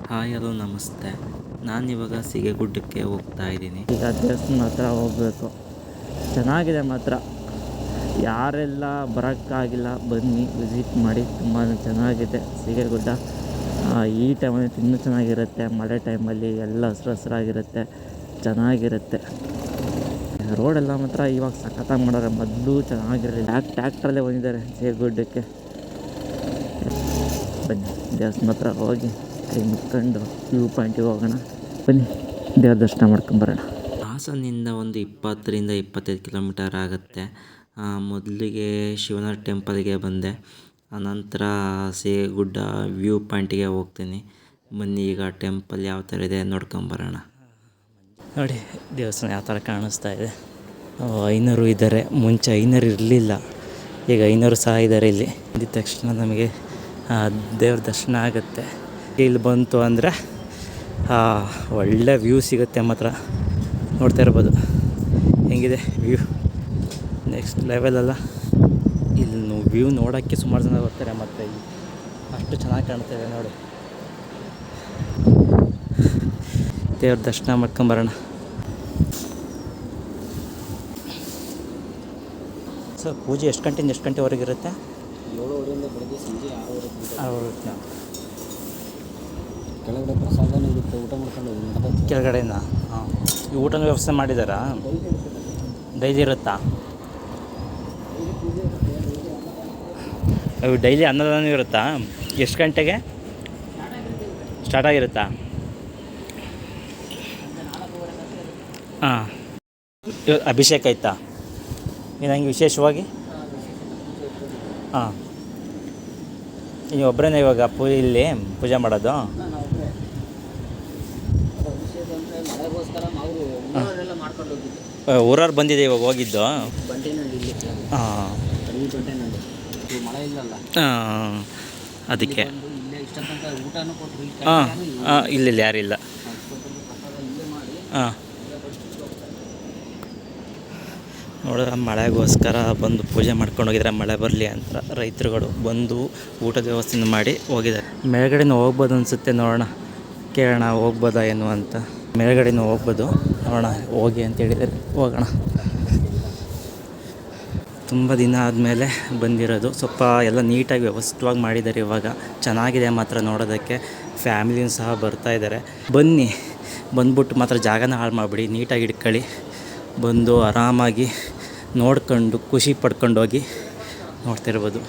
Hi hello ನಮಸ್ತೆ. ನಾನಿವಾಗ ಸಿಗಗುಡ್ಡಕ್ಕೆ ಹೋಗ್ತಾ ಇದ್ದೀನಿ. ಈಗ ದೇವಸ್ಥಾನ ಹತ್ರ ಹೋಗಬೇಕು. ಚೆನ್ನಾಗಿದೆ ಮಾತ್ರ. ಯಾರೆಲ್ಲ ಬರೋಕ್ಕಾಗಿಲ್ಲ ಬನ್ನಿ ವಿಸಿಟ್ ಮಾಡಿ. ತುಂಬಾ ಚೆನ್ನಾಗಿದೆ ಸಿಗಗುಡ್ಡ. ಈ ಟೈಮಲ್ಲಿ ಇನ್ನೂ ಚೆನ್ನಾಗಿರುತ್ತೆ. ಮಳೆ ಟೈಮಲ್ಲಿ ಎಲ್ಲ ಹಸ್ರು ಹಸ್ರಾಗಿರುತ್ತೆ, ಚೆನ್ನಾಗಿರುತ್ತೆ. ರೋಡೆಲ್ಲ ಮಾತ್ರ ಇವಾಗ ಸಖತ್ತಾಗಿ ಮಾಡೋರೆ. ಮೊದಲು ಚೆನ್ನಾಗಿರಲಿಲ್ಲ. ಟ್ಯಾಕ್ಟ್ರಲ್ಲೇ ಬಂದಿದ್ದಾರೆ ಸಿಗಗುಡ್ಡಕ್ಕೆ. ಬನ್ನಿ ದೇವಸ್ಥಾನ ಹತ್ರ ಹೋಗಿ ಕೈ ಮುಟ್ಕೊಂಡು ವ್ಯೂ ಪಾಯಿಂಟಿಗೆ ಹೋಗೋಣ. ಬನ್ನಿ ದೇವ್ರ ದರ್ಶನ ಮಾಡ್ಕೊಂಬರೋಣ. ಹಾಸನಿಂದ ಒಂದು 20-25 ಕಿಲೋಮೀಟರ್ ಆಗುತ್ತೆ. ಮೊದಲಿಗೆ ಶಿವನ ಟೆಂಪಲ್ಗೆ ಬಂದೆ, ಆನಂತರ ಸಿಗಗುಡ್ಡ ವ್ಯೂ ಪಾಯಿಂಟಿಗೆ ಹೋಗ್ತೀನಿ. ಬನ್ನಿ ಈಗ ಟೆಂಪಲ್ ಯಾವ ಥರ ಇದೆ ನೋಡ್ಕೊಂಬರೋಣ. ನೋಡಿ ದೇವಸ್ಥಾನ ಯಾವ ಥರ ಕಾಣಿಸ್ತಾ ಇದೆ. ಐನೂರು ಇದ್ದಾರೆ. ಮುಂಚೆ ಐನೂರು ಇರಲಿಲ್ಲ, ಈಗ ಐನೂರು ಸಹ ಇದ್ದಾರೆ. ಇಲ್ಲಿ ಬಂದಿದ ತಕ್ಷಣ ನಮಗೆ ದೇವ್ರ ದರ್ಶನ ಆಗುತ್ತೆ. ಇಲ್ಲಿ ಬಂತು ಅಂದರೆ ಒಳ್ಳೆ ವ್ಯೂ ಸಿಗುತ್ತೆ. ಮಾತ್ರ ನೋಡ್ತಾ ಇರ್ಬೋದು ಹೆಂಗಿದೆ ವ್ಯೂ, ನೆಕ್ಸ್ಟ್ ಲೆವೆಲಲ್ಲ. ಇಲ್ಲಿ ವ್ಯೂ ನೋಡೋಕ್ಕೆ ಸುಮಾರು ಜನ ಬರ್ತಾರೆ. ಮತ್ತು ಇಲ್ಲಿ ಅಷ್ಟು ಚೆನ್ನಾಗಿ ಕಾಣ್ತಾಯಿದೆ ನೋಡಿ. ದೇವ್ರ ದರ್ಶನ ಮಾಡ್ಕೊಂಬರೋಣ. ಸರ್ ಪೂಜೆ ಎಷ್ಟು ಗಂಟೆವರೆಗೆ ಇರುತ್ತೆ? 7:30 ಬೆಳಗ್ಗೆ ಸಂಜೆ 6:30 ಕೆಳಗಡೆ ಪ್ರಸಾದನೂ ಇರುತ್ತೆ. ಊಟ ಮಾಡ್ಕೊಂಡು ಕೆಳಗಡೆಯಿಂದ ಈ ಊಟದ ವ್ಯವಸ್ಥೆ ಮಾಡಿದ್ದಾರಾ? ಡೈಲಿ ಇರುತ್ತಾ? ಡೈಲಿ ಅನ್ನದಾನ ಇರುತ್ತಾ? ಎಷ್ಟು ಗಂಟೆಗೆ ಸ್ಟಾರ್ಟ್ ಆಗಿರುತ್ತಾ? ಹಾಂ, ಅಭಿಷೇಕ ಆಯ್ತಾ? ಏನು ಹಂಗೆ ವಿಶೇಷವಾಗಿ? ಹಾಂ, ನೀವು ಒಬ್ಬರೇ ಇವಾಗ ಇಲ್ಲಿ ಪೂಜೆ ಮಾಡೋದು? ಊರವ್ರು ಬಂದಿದೆ ಇವಾಗ ಹೋಗಿದ್ದು? ಹಾಂ, ಅದಕ್ಕೆ ಹಾಂ ಇಲ್ಲ ಯಾರಿಲ್ಲ. ಹಾಂ, ನೋಡಿದ್ರೆ ಮಳೆಗೋಸ್ಕರ ಬಂದು ಪೂಜೆ ಮಾಡ್ಕೊಂಡು ಹೋಗಿದ್ದಾರೆ. ಮಳೆ ಬರಲಿ ಅಂತ ರೈತರುಗಳು ಬಂದು ಊಟದ ವ್ಯವಸ್ಥೆ ಮಾಡಿ ಹೋಗಿದ್ದಾರೆ. ಮೇಲ್ಗಡೆನೂ ಹೋಗ್ಬೋದು ಅನಿಸುತ್ತೆ, ನೋಡೋಣ ಕೇಳೋಣ ಹೋಗ್ಬೋದಾ ಏನು ಅಂತ. ಮೇಲ್ಗಡೆನೂ ಹೋಗ್ಬೋದು, ನೋಡೋಣ ಹೋಗಿ ಅಂತ ಹೇಳಿದರೆ ಹೋಗೋಣ. ತುಂಬ ದಿನ ಆದಮೇಲೆ ಬಂದಿರೋದು. ಸ್ವಲ್ಪ ಎಲ್ಲ ನೀಟಾಗಿ ವ್ಯವಸ್ಥಿತವಾಗಿ ಮಾಡಿದ್ದಾರೆ. ಇವಾಗ ಚೆನ್ನಾಗಿದೆ ಮಾತ್ರ ನೋಡೋದಕ್ಕೆ. ಫ್ಯಾಮಿಲಿನೂ ಸಹ ಬರ್ತಾಯಿದ್ದಾರೆ. ಬನ್ನಿ, ಬಂದ್ಬಿಟ್ಟು ಮಾತ್ರ ಜಾಗನ ಹಾಳು ಮಾಡಿಬಿಡಿ, ನೀಟಾಗಿ ಇಟ್ಕೊಳ್ಳಿ. ಬಂದು ಆರಾಮಾಗಿ ನೋಡ್ಕೊಂಡು ಖುಷಿ ಪಡ್ಕೊಂಡೋಗಿ ನೋಡ್ತಿರ್ಬೋದು.